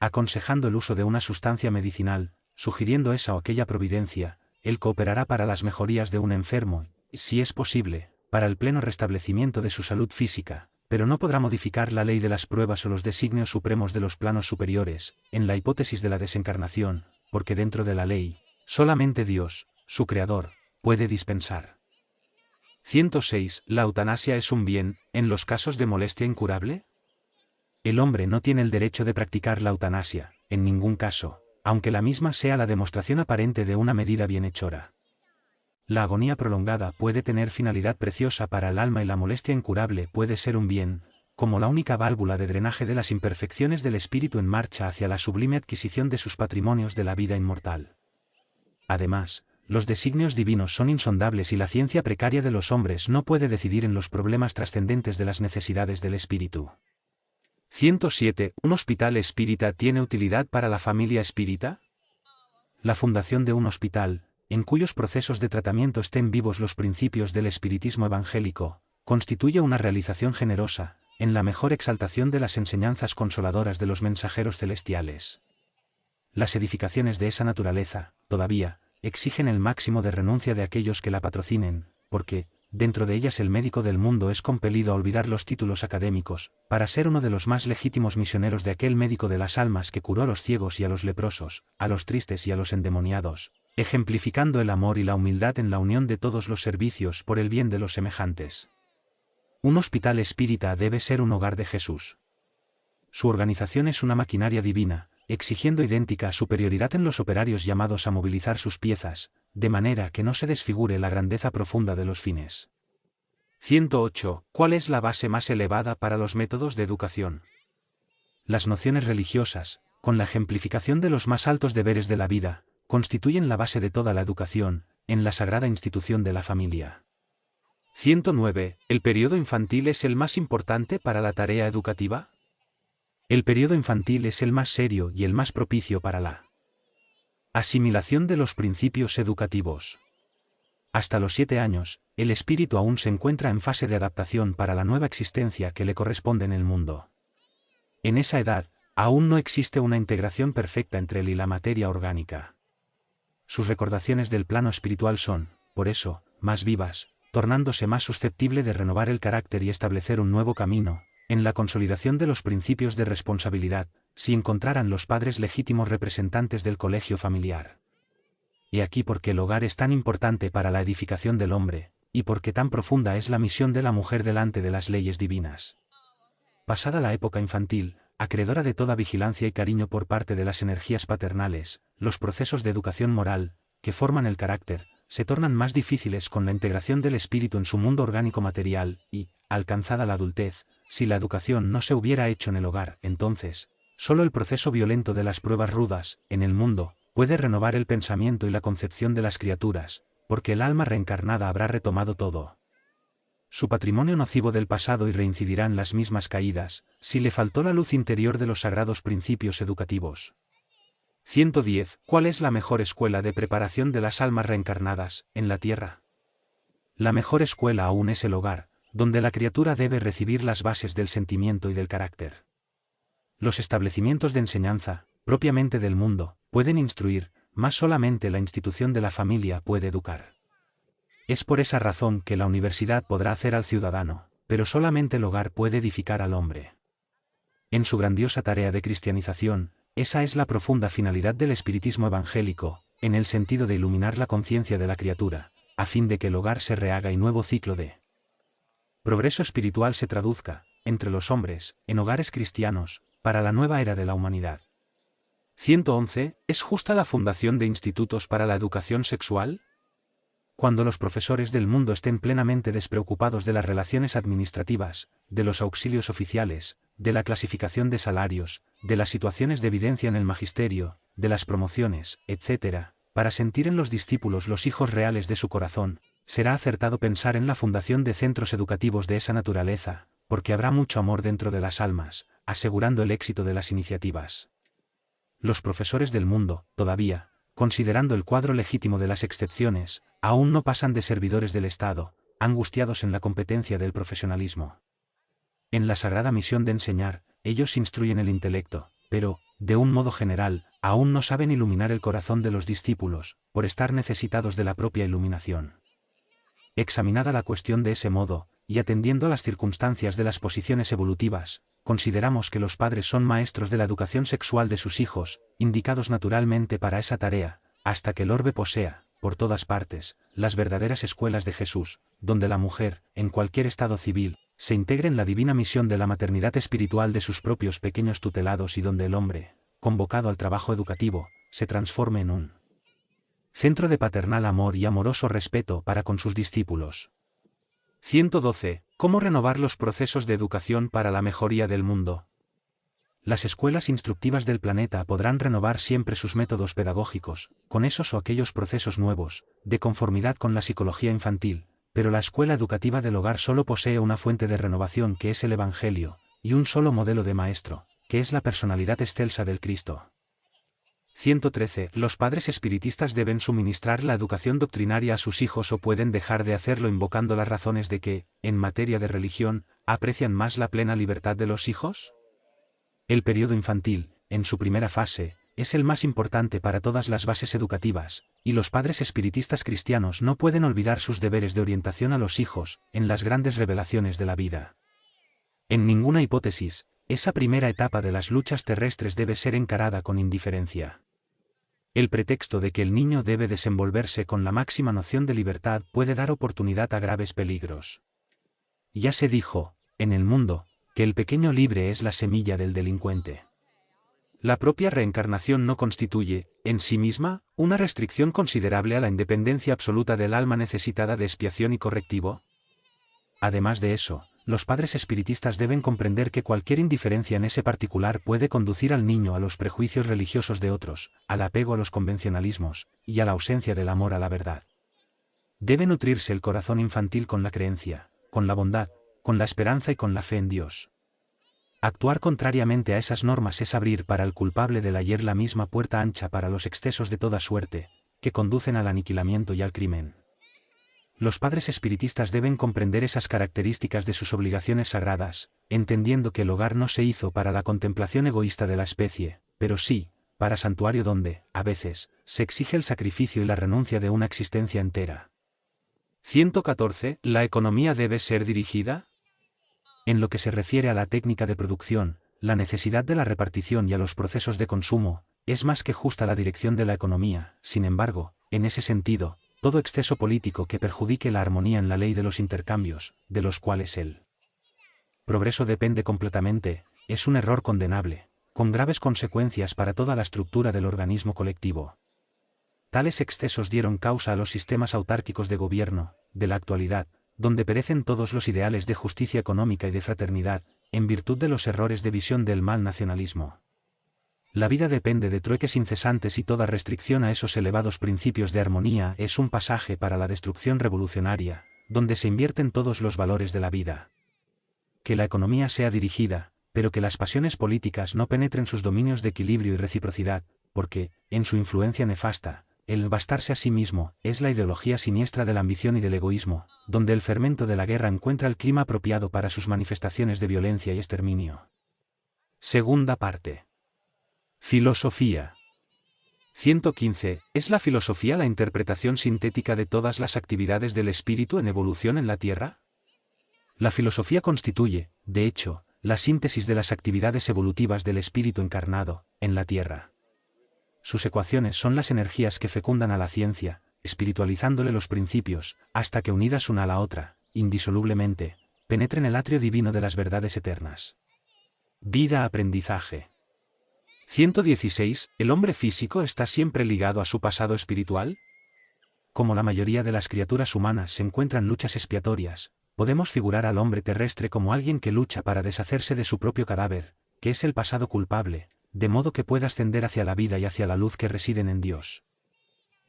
Aconsejando el uso de una sustancia medicinal, sugiriendo esa o aquella providencia, él cooperará para las mejorías de un enfermo, y, si es posible, para el pleno restablecimiento de su salud física, pero no podrá modificar la ley de las pruebas o los designios supremos de los planos superiores, en la hipótesis de la desencarnación, porque dentro de la ley, solamente Dios, su Creador, puede dispensar. 106. ¿La eutanasia es un bien, en los casos de molestia incurable? El hombre no tiene el derecho de practicar la eutanasia, en ningún caso, aunque la misma sea la demostración aparente de una medida bienhechora. La agonía prolongada puede tener finalidad preciosa para el alma y la molestia incurable puede ser un bien, como la única válvula de drenaje de las imperfecciones del espíritu en marcha hacia la sublime adquisición de sus patrimonios de la vida inmortal. Además, los designios divinos son insondables y la ciencia precaria de los hombres no puede decidir en los problemas trascendentes de las necesidades del espíritu. 107. ¿Un hospital espírita tiene utilidad para la familia espírita? La fundación de un hospital, en cuyos procesos de tratamiento estén vivos los principios del espiritismo evangélico, constituye una realización generosa, en la mejor exaltación de las enseñanzas consoladoras de los mensajeros celestiales. Las edificaciones de esa naturaleza, todavía, exigen el máximo de renuncia de aquellos que la patrocinen, porque, dentro de ellas el médico del mundo es compelido a olvidar los títulos académicos, para ser uno de los más legítimos misioneros de aquel médico de las almas que curó a los ciegos y a los leprosos, a los tristes y a los endemoniados, ejemplificando el amor y la humildad en la unión de todos los servicios por el bien de los semejantes. Un hospital espírita debe ser un hogar de Jesús. Su organización es una maquinaria divina, exigiendo idéntica superioridad en los operarios llamados a movilizar sus piezas, de manera que no se desfigure la grandeza profunda de los fines. 108. ¿Cuál es la base más elevada para los métodos de educación? Las nociones religiosas, con la ejemplificación de los más altos deberes de la vida, constituyen la base de toda la educación, en la sagrada institución de la familia. 109. ¿El periodo infantil es el más importante para la tarea educativa? El periodo infantil es el más serio y el más propicio para la asimilación de los principios educativos. Hasta los 7 años, el espíritu aún se encuentra en fase de adaptación para la nueva existencia que le corresponde en el mundo. En esa edad, aún no existe una integración perfecta entre él y la materia orgánica. Sus recordaciones del plano espiritual son, por eso, más vivas, tornándose más susceptible de renovar el carácter y establecer un nuevo camino, en la consolidación de los principios de responsabilidad, si encontraran los padres legítimos representantes del colegio familiar. Y aquí porque el hogar es tan importante para la edificación del hombre, y porque tan profunda es la misión de la mujer delante de las leyes divinas. Pasada la época infantil, acreedora de toda vigilancia y cariño por parte de las energías paternales, los procesos de educación moral, que forman el carácter, se tornan más difíciles con la integración del espíritu en su mundo orgánico material, y, alcanzada la adultez, si la educación no se hubiera hecho en el hogar, entonces, solo el proceso violento de las pruebas rudas, en el mundo, puede renovar el pensamiento y la concepción de las criaturas, porque el alma reencarnada habrá retomado todo su patrimonio nocivo del pasado y reincidirán las mismas caídas, si le faltó la luz interior de los sagrados principios educativos. 110. ¿Cuál es la mejor escuela de preparación de las almas reencarnadas, en la tierra? La mejor escuela aún es el hogar, donde la criatura debe recibir las bases del sentimiento y del carácter. Los establecimientos de enseñanza, propiamente del mundo, pueden instruir, mas solamente la institución de la familia puede educar. Es por esa razón que la universidad podrá hacer al ciudadano, pero solamente el hogar puede edificar al hombre. En su grandiosa tarea de cristianización, esa es la profunda finalidad del espiritismo evangélico, en el sentido de iluminar la conciencia de la criatura, a fin de que el hogar se rehaga y nuevo ciclo de progreso espiritual se traduzca, entre los hombres, en hogares cristianos, para la nueva era de la humanidad. 111. ¿Es justa la fundación de institutos para la educación sexual? Cuando los profesores del mundo estén plenamente despreocupados de las relaciones administrativas, de los auxilios oficiales, de la clasificación de salarios, de las situaciones de evidencia en el magisterio, de las promociones, etc., para sentir en los discípulos los hijos reales de su corazón, será acertado pensar en la fundación de centros educativos de esa naturaleza, porque habrá mucho amor dentro de las almas, asegurando el éxito de las iniciativas. Los profesores del mundo, todavía, considerando el cuadro legítimo de las excepciones, aún no pasan de servidores del Estado, angustiados en la competencia del profesionalismo. En la sagrada misión de enseñar, ellos instruyen el intelecto, pero, de un modo general, aún no saben iluminar el corazón de los discípulos, por estar necesitados de la propia iluminación. Examinada la cuestión de ese modo, y atendiendo a las circunstancias de las posiciones evolutivas, consideramos que los padres son maestros de la educación sexual de sus hijos, indicados naturalmente para esa tarea, hasta que el orbe posea, por todas partes, las verdaderas escuelas de Jesús, donde la mujer, en cualquier estado civil, se integre en la divina misión de la maternidad espiritual de sus propios pequeños tutelados y donde el hombre, convocado al trabajo educativo, se transforme en un centro de paternal amor y amoroso respeto para con sus discípulos. 112. ¿Cómo renovar los procesos de educación para la mejoría del mundo? Las escuelas instructivas del planeta podrán renovar siempre sus métodos pedagógicos, con esos o aquellos procesos nuevos, de conformidad con la psicología infantil, pero la escuela educativa del hogar solo posee una fuente de renovación que es el Evangelio, y un solo modelo de maestro, que es la personalidad excelsa del Cristo. 113. ¿Los padres espiritistas deben suministrar la educación doctrinaria a sus hijos o pueden dejar de hacerlo invocando las razones de que, en materia de religión, aprecian más la plena libertad de los hijos? El periodo infantil, en su primera fase, es el más importante para todas las bases educativas, y los padres espiritistas cristianos no pueden olvidar sus deberes de orientación a los hijos, en las grandes revelaciones de la vida. En ninguna hipótesis, esa primera etapa de las luchas terrestres debe ser encarada con indiferencia. El pretexto de que el niño debe desenvolverse con la máxima noción de libertad puede dar oportunidad a graves peligros. Ya se dijo, en el mundo, que el pequeño libre es la semilla del delincuente. La propia reencarnación no constituye, en sí misma, una restricción considerable a la independencia absoluta del alma necesitada de expiación y correctivo. Además de eso, los padres espiritistas deben comprender que cualquier indiferencia en ese particular puede conducir al niño a los prejuicios religiosos de otros, al apego a los convencionalismos, y a la ausencia del amor a la verdad. Debe nutrirse el corazón infantil con la creencia, con la bondad, con la esperanza y con la fe en Dios. Actuar contrariamente a esas normas es abrir para el culpable del ayer la misma puerta ancha para los excesos de toda suerte, que conducen al aniquilamiento y al crimen. Los padres espiritistas deben comprender esas características de sus obligaciones sagradas, entendiendo que el hogar no se hizo para la contemplación egoísta de la especie, pero sí, para santuario donde, a veces, se exige el sacrificio y la renuncia de una existencia entera. 114. ¿La economía debe ser dirigida? En lo que se refiere a la técnica de producción, la necesidad de la repartición y a los procesos de consumo, es más que justa la dirección de la economía. Sin embargo, en ese sentido, todo exceso político que perjudique la armonía en la ley de los intercambios, de los cuales el progreso depende completamente, es un error condenable, con graves consecuencias para toda la estructura del organismo colectivo. Tales excesos dieron causa a los sistemas autárquicos de gobierno, de la actualidad, donde perecen todos los ideales de justicia económica y de fraternidad, en virtud de los errores de visión del mal nacionalismo. La vida depende de trueques incesantes y toda restricción a esos elevados principios de armonía es un pasaje para la destrucción revolucionaria, donde se invierten todos los valores de la vida. Que la economía sea dirigida, pero que las pasiones políticas no penetren sus dominios de equilibrio y reciprocidad, porque, en su influencia nefasta, el bastarse a sí mismo es la ideología siniestra de la ambición y del egoísmo, donde el fermento de la guerra encuentra el clima apropiado para sus manifestaciones de violencia y exterminio. Segunda parte. Filosofía. 115. ¿Es la filosofía la interpretación sintética de todas las actividades del espíritu en evolución en la Tierra? La filosofía constituye, de hecho, la síntesis de las actividades evolutivas del espíritu encarnado, en la Tierra. Sus ecuaciones son las energías que fecundan a la ciencia, espiritualizándole los principios, hasta que unidas una a la otra, indisolublemente, penetren el atrio divino de las verdades eternas. Vida-aprendizaje. 116. ¿El hombre físico está siempre ligado a su pasado espiritual? Como la mayoría de las criaturas humanas se encuentran luchas expiatorias, podemos figurar al hombre terrestre como alguien que lucha para deshacerse de su propio cadáver, que es el pasado culpable, de modo que pueda ascender hacia la vida y hacia la luz que residen en Dios.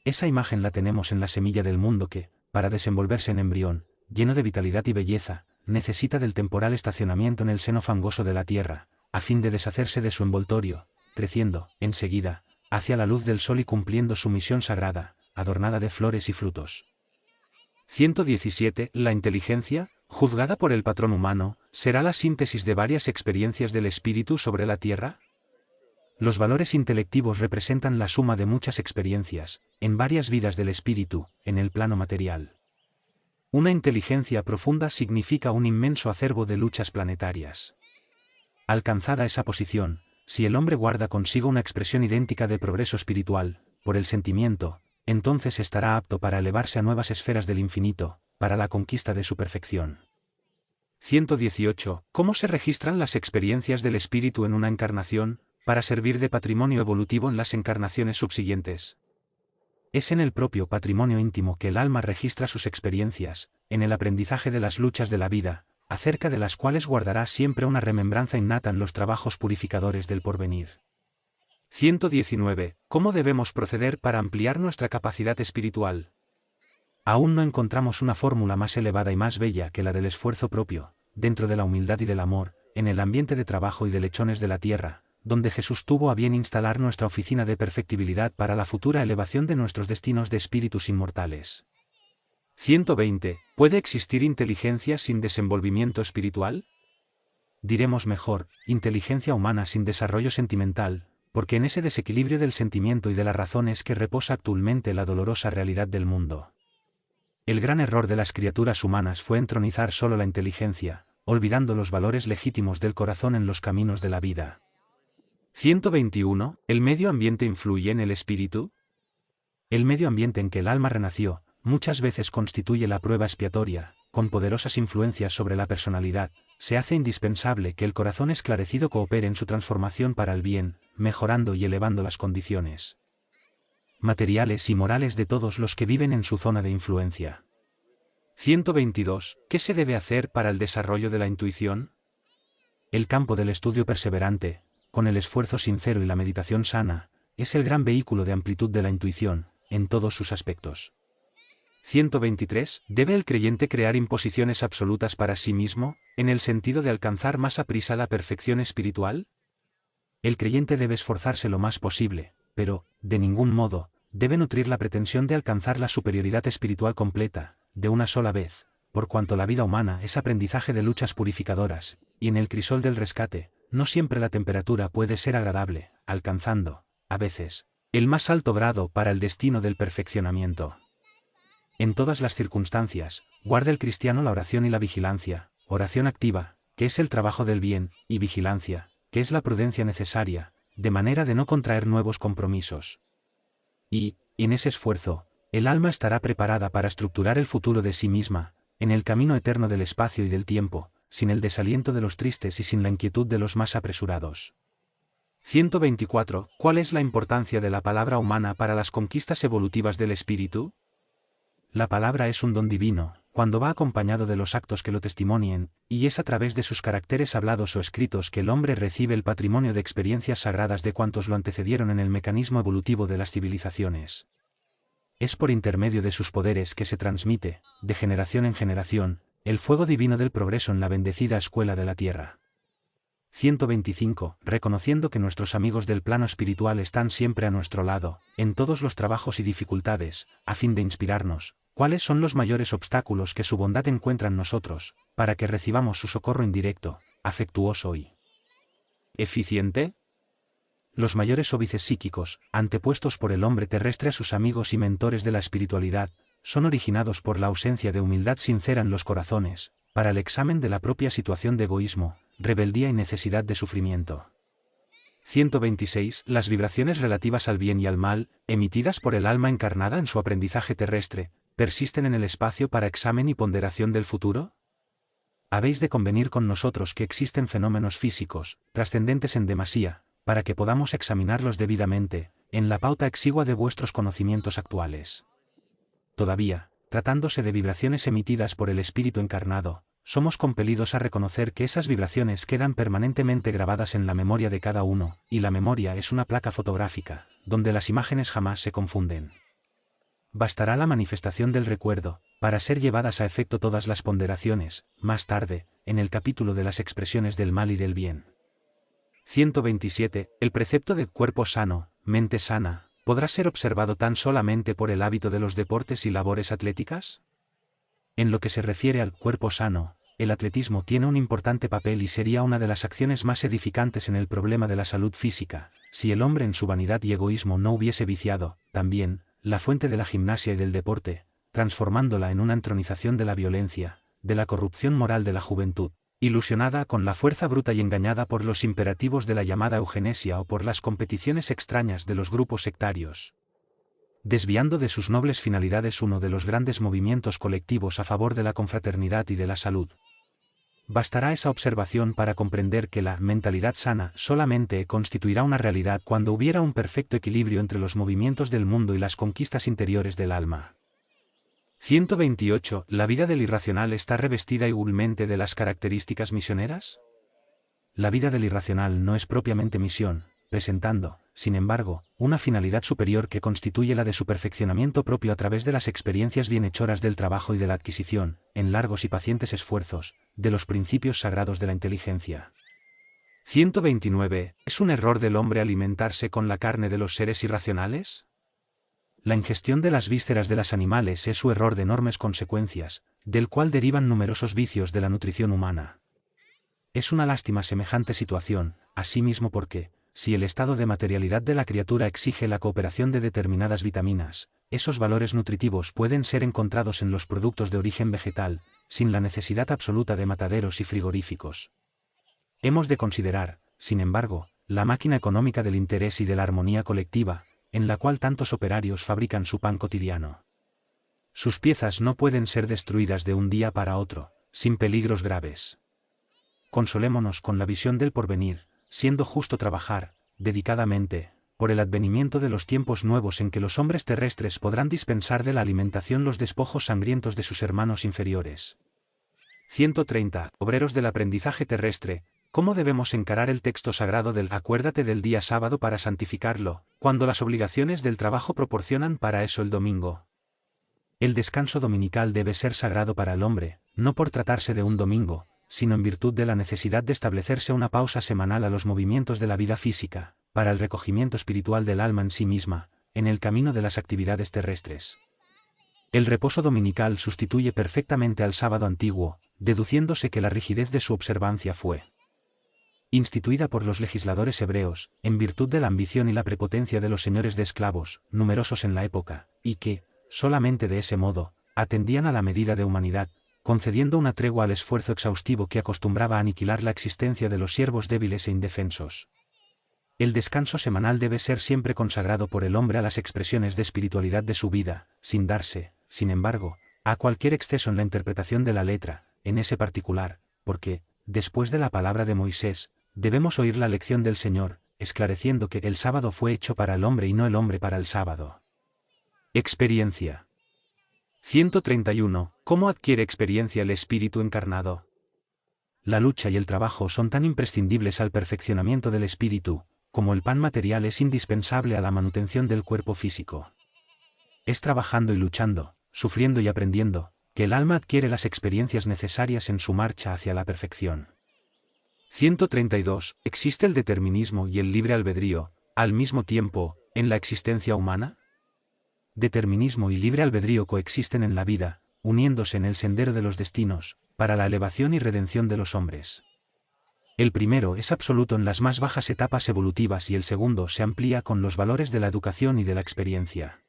Esa imagen la tenemos en la semilla del mundo que, para desenvolverse en embrión, lleno de vitalidad y belleza, necesita del temporal estacionamiento en el seno fangoso de la tierra, a fin de deshacerse de su envoltorio, creciendo, enseguida, hacia la luz del sol y cumpliendo su misión sagrada, adornada de flores y frutos. 117. La inteligencia, juzgada por el patrón humano, ¿será la síntesis de varias experiencias del espíritu sobre la tierra? Los valores intelectivos representan la suma de muchas experiencias, en varias vidas del espíritu, en el plano material. Una inteligencia profunda significa un inmenso acervo de luchas planetarias. Alcanzada esa posición, si el hombre guarda consigo una expresión idéntica de progreso espiritual, por el sentimiento, entonces estará apto para elevarse a nuevas esferas del infinito, para la conquista de su perfección. 118. ¿Cómo se registran las experiencias del espíritu en una encarnación, para servir de patrimonio evolutivo en las encarnaciones subsiguientes? Es en el propio patrimonio íntimo que el alma registra sus experiencias, en el aprendizaje de las luchas de la vida, acerca de las cuales guardará siempre una remembranza innata en los trabajos purificadores del porvenir. 119. ¿Cómo debemos proceder para ampliar nuestra capacidad espiritual? Aún no encontramos una fórmula más elevada y más bella que la del esfuerzo propio, dentro de la humildad y del amor, en el ambiente de trabajo y de lechones de la tierra, donde Jesús tuvo a bien instalar nuestra oficina de perfectibilidad para la futura elevación de nuestros destinos de espíritus inmortales. 120. ¿Puede existir inteligencia sin desenvolvimiento espiritual? Diremos mejor, inteligencia humana sin desarrollo sentimental, porque en ese desequilibrio del sentimiento y de la razón es que reposa actualmente la dolorosa realidad del mundo. El gran error de las criaturas humanas fue entronizar solo la inteligencia, olvidando los valores legítimos del corazón en los caminos de la vida. 121. ¿El medio ambiente influye en el espíritu? El medio ambiente en que el alma renació, muchas veces constituye la prueba expiatoria, con poderosas influencias sobre la personalidad. Se hace indispensable que el corazón esclarecido coopere en su transformación para el bien, mejorando y elevando las condiciones materiales y morales de todos los que viven en su zona de influencia. 122. ¿Qué se debe hacer para el desarrollo de la intuición? El campo del estudio perseverante, con el esfuerzo sincero y la meditación sana, es el gran vehículo de amplitud de la intuición, en todos sus aspectos. 123. ¿Debe el creyente crear imposiciones absolutas para sí mismo, en el sentido de alcanzar más aprisa la perfección espiritual? El creyente debe esforzarse lo más posible, pero, de ningún modo, debe nutrir la pretensión de alcanzar la superioridad espiritual completa, de una sola vez, por cuanto la vida humana es aprendizaje de luchas purificadoras, y en el crisol del rescate, no siempre la temperatura puede ser agradable, alcanzando, a veces, el más alto grado para el destino del perfeccionamiento. En todas las circunstancias, guarda el cristiano la oración y la vigilancia, oración activa, que es el trabajo del bien, y vigilancia, que es la prudencia necesaria, de manera de no contraer nuevos compromisos. Y, en ese esfuerzo, el alma estará preparada para estructurar el futuro de sí misma, en el camino eterno del espacio y del tiempo, sin el desaliento de los tristes y sin la inquietud de los más apresurados. 124. ¿Cuál es la importancia de la palabra humana para las conquistas evolutivas del espíritu? La palabra es un don divino, cuando va acompañado de los actos que lo testimonien, y es a través de sus caracteres hablados o escritos que el hombre recibe el patrimonio de experiencias sagradas de cuantos lo antecedieron en el mecanismo evolutivo de las civilizaciones. Es por intermedio de sus poderes que se transmite, de generación en generación, el fuego divino del progreso en la bendecida escuela de la tierra. 125. Reconociendo que nuestros amigos del plano espiritual están siempre a nuestro lado, en todos los trabajos y dificultades, a fin de inspirarnos, ¿cuáles son los mayores obstáculos que su bondad encuentra en nosotros, para que recibamos su socorro indirecto, afectuoso y eficiente? Los mayores óbices psíquicos, antepuestos por el hombre terrestre a sus amigos y mentores de la espiritualidad, son originados por la ausencia de humildad sincera en los corazones, para el examen de la propia situación de egoísmo, rebeldía y necesidad de sufrimiento. 126. Las vibraciones relativas al bien y al mal, emitidas por el alma encarnada en su aprendizaje terrestre, ¿persisten en el espacio para examen y ponderación del futuro? Habéis de convenir con nosotros que existen fenómenos físicos, trascendentes en demasía, para que podamos examinarlos debidamente, en la pauta exigua de vuestros conocimientos actuales. Todavía, tratándose de vibraciones emitidas por el espíritu encarnado, somos compelidos a reconocer que esas vibraciones quedan permanentemente grabadas en la memoria de cada uno, y la memoria es una placa fotográfica, donde las imágenes jamás se confunden. Bastará la manifestación del recuerdo, para ser llevadas a efecto todas las ponderaciones, más tarde, en el capítulo de las expresiones del mal y del bien. 127. El precepto de cuerpo sano, mente sana, ¿podrá ser observado tan solamente por el hábito de los deportes y labores atléticas? En lo que se refiere al cuerpo sano, el atletismo tiene un importante papel y sería una de las acciones más edificantes en el problema de la salud física, si el hombre en su vanidad y egoísmo no hubiese viciado, también, la fuente de la gimnasia y del deporte, transformándola en una entronización de la violencia, de la corrupción moral de la juventud, ilusionada con la fuerza bruta y engañada por los imperativos de la llamada eugenesia o por las competiciones extrañas de los grupos sectarios, desviando de sus nobles finalidades uno de los grandes movimientos colectivos a favor de la confraternidad y de la salud. Bastará esa observación para comprender que la mentalidad sana solamente constituirá una realidad cuando hubiera un perfecto equilibrio entre los movimientos del mundo y las conquistas interiores del alma. 128. ¿La vida del irracional está revestida igualmente de las características misioneras? La vida del irracional no es propiamente misión, presentando, sin embargo, una finalidad superior que constituye la de su perfeccionamiento propio a través de las experiencias bienhechoras del trabajo y de la adquisición, en largos y pacientes esfuerzos, de los principios sagrados de la inteligencia. 129. ¿Es un error del hombre alimentarse con la carne de los seres irracionales? La ingestión de las vísceras de los animales es su error de enormes consecuencias, del cual derivan numerosos vicios de la nutrición humana. Es una lástima semejante situación, asimismo porque, si el estado de materialidad de la criatura exige la cooperación de determinadas vitaminas, esos valores nutritivos pueden ser encontrados en los productos de origen vegetal, sin la necesidad absoluta de mataderos y frigoríficos. Hemos de considerar, sin embargo, la máquina económica del interés y de la armonía colectiva, en la cual tantos operarios fabrican su pan cotidiano. Sus piezas no pueden ser destruidas de un día para otro, sin peligros graves. Consolémonos con la visión del porvenir, siendo justo trabajar, dedicadamente, por el advenimiento de los tiempos nuevos en que los hombres terrestres podrán dispensar de la alimentación los despojos sangrientos de sus hermanos inferiores. 130. Obreros del aprendizaje terrestre, ¿cómo debemos encarar el texto sagrado del acuérdate del día sábado para santificarlo, cuando las obligaciones del trabajo proporcionan para eso el domingo? El descanso dominical debe ser sagrado para el hombre, no por tratarse de un domingo, sino en virtud de la necesidad de establecerse una pausa semanal a los movimientos de la vida física, para el recogimiento espiritual del alma en sí misma, en el camino de las actividades terrestres. El reposo dominical sustituye perfectamente al sábado antiguo, deduciéndose que la rigidez de su observancia fue instituida por los legisladores hebreos, en virtud de la ambición y la prepotencia de los señores de esclavos, numerosos en la época, y que, solamente de ese modo, atendían a la medida de humanidad, concediendo una tregua al esfuerzo exhaustivo que acostumbraba a aniquilar la existencia de los siervos débiles e indefensos. El descanso semanal debe ser siempre consagrado por el hombre a las expresiones de espiritualidad de su vida, sin darse, sin embargo, a cualquier exceso en la interpretación de la letra, en ese particular, porque, después de la palabra de Moisés, debemos oír la lección del Señor, esclareciendo que el sábado fue hecho para el hombre y no el hombre para el sábado. Experiencia. 131. ¿Cómo adquiere experiencia el espíritu encarnado? La lucha y el trabajo son tan imprescindibles al perfeccionamiento del espíritu, como el pan material es indispensable a la manutención del cuerpo físico. Es trabajando y luchando, sufriendo y aprendiendo, que el alma adquiere las experiencias necesarias en su marcha hacia la perfección. 132. ¿Existe el determinismo y el libre albedrío, al mismo tiempo, en la existencia humana? Determinismo y libre albedrío coexisten en la vida, uniéndose en el sendero de los destinos, para la elevación y redención de los hombres. El primero es absoluto en las más bajas etapas evolutivas y el segundo se amplía con los valores de la educación y de la experiencia.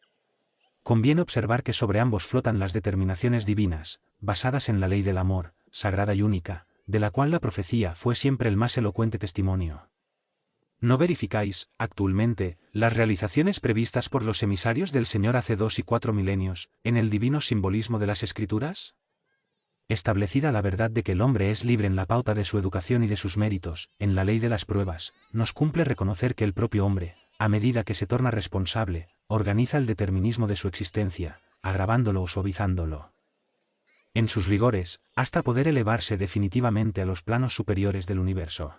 Conviene observar que sobre ambos flotan las determinaciones divinas, basadas en la ley del amor, sagrada y única, de la cual la profecía fue siempre el más elocuente testimonio. ¿No verificáis, actualmente, las realizaciones previstas por los emisarios del Señor hace 2 y 4 milenios, en el divino simbolismo de las Escrituras? Establecida la verdad de que el hombre es libre en la pauta de su educación y de sus méritos, en la ley de las pruebas, nos cumple reconocer que el propio hombre, a medida que se torna responsable, organiza el determinismo de su existencia, agravándolo o suavizándolo. En sus rigores, hasta poder elevarse definitivamente a los planos superiores del universo.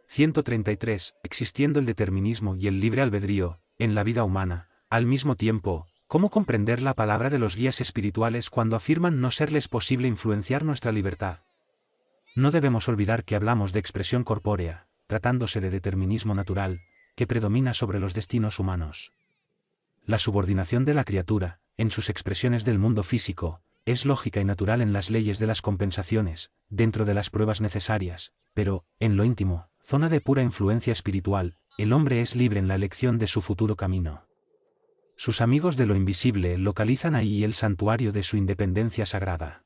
133. Existiendo el determinismo y el libre albedrío, en la vida humana, al mismo tiempo, ¿cómo comprender la palabra de los guías espirituales cuando afirman no serles posible influenciar nuestra libertad? No debemos olvidar que hablamos de expresión corpórea, tratándose de determinismo natural, que predomina sobre los destinos humanos. La subordinación de la criatura, en sus expresiones del mundo físico, es lógica y natural en las leyes de las compensaciones, dentro de las pruebas necesarias, pero, en lo íntimo, zona de pura influencia espiritual, el hombre es libre en la elección de su futuro camino. Sus amigos de lo invisible localizan ahí el santuario de su independencia sagrada.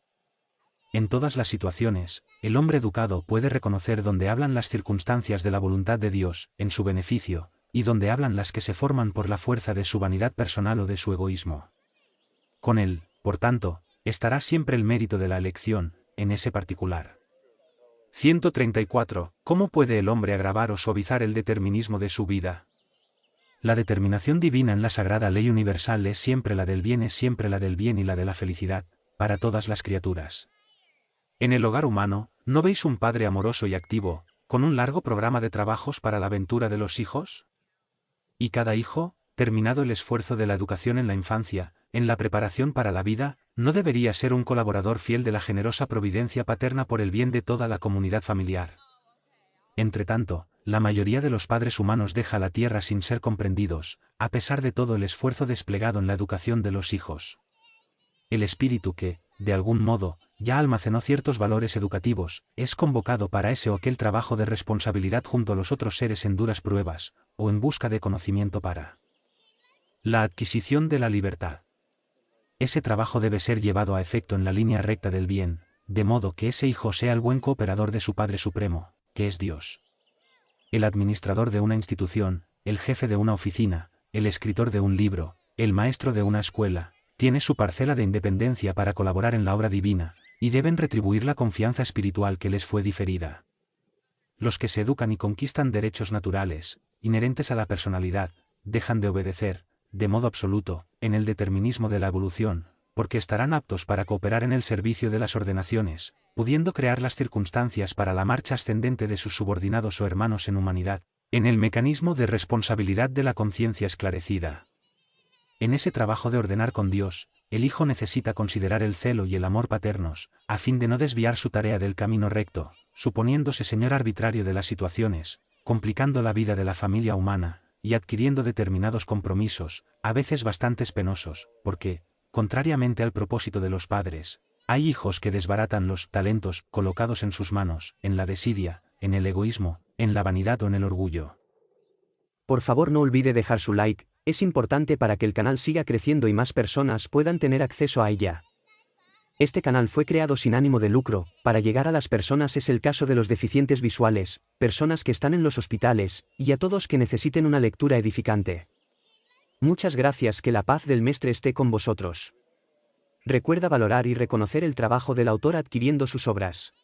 En todas las situaciones, el hombre educado puede reconocer donde hablan las circunstancias de la voluntad de Dios, en su beneficio, y donde hablan las que se forman por la fuerza de su vanidad personal o de su egoísmo. Con él, por tanto, estará siempre el mérito de la elección, en ese particular. 134. ¿Cómo puede el hombre agravar o suavizar el determinismo de su vida? La determinación divina en la sagrada ley universal es siempre la del bien, es siempre la del bien y la de la felicidad, para todas las criaturas. En el hogar humano, ¿no veis un padre amoroso y activo, con un largo programa de trabajos para la ventura de los hijos? Y cada hijo, terminado el esfuerzo de la educación en la infancia, en la preparación para la vida, ¿no debería ser un colaborador fiel de la generosa providencia paterna por el bien de toda la comunidad familiar? Entretanto, la mayoría de los padres humanos deja la tierra sin ser comprendidos, a pesar de todo el esfuerzo desplegado en la educación de los hijos. El espíritu que, de algún modo, ya almacenó ciertos valores educativos, es convocado para ese o aquel trabajo de responsabilidad junto a los otros seres en duras pruebas, o en busca de conocimiento para la adquisición de la libertad. Ese trabajo debe ser llevado a efecto en la línea recta del bien, de modo que ese hijo sea el buen cooperador de su Padre Supremo, que es Dios. El administrador de una institución, el jefe de una oficina, el escritor de un libro, el maestro de una escuela, tiene su parcela de independencia para colaborar en la obra divina, y deben retribuir la confianza espiritual que les fue diferida. Los que se educan y conquistan derechos naturales, inherentes a la personalidad, dejan de obedecer, de modo absoluto, en el determinismo de la evolución, porque estarán aptos para cooperar en el servicio de las ordenaciones, pudiendo crear las circunstancias para la marcha ascendente de sus subordinados o hermanos en humanidad, en el mecanismo de responsabilidad de la conciencia esclarecida. En ese trabajo de ordenar con Dios, el hijo necesita considerar el celo y el amor paternos, a fin de no desviar su tarea del camino recto, suponiéndose señor arbitrario de las situaciones, complicando la vida de la familia humana, y adquiriendo determinados compromisos, a veces bastante penosos, porque, contrariamente al propósito de los padres, hay hijos que desbaratan los talentos colocados en sus manos, en la desidia, en el egoísmo, en la vanidad o en el orgullo. Por favor no olvide dejar su like, es importante para que el canal siga creciendo y más personas puedan tener acceso a ella. Este canal fue creado sin ánimo de lucro, para llegar a las personas. Es el caso de los deficientes visuales, personas que están en los hospitales, y a todos que necesiten una lectura edificante. Muchas gracias, que la paz del Mestre esté con vosotros. Recuerda valorar y reconocer el trabajo del autor adquiriendo sus obras.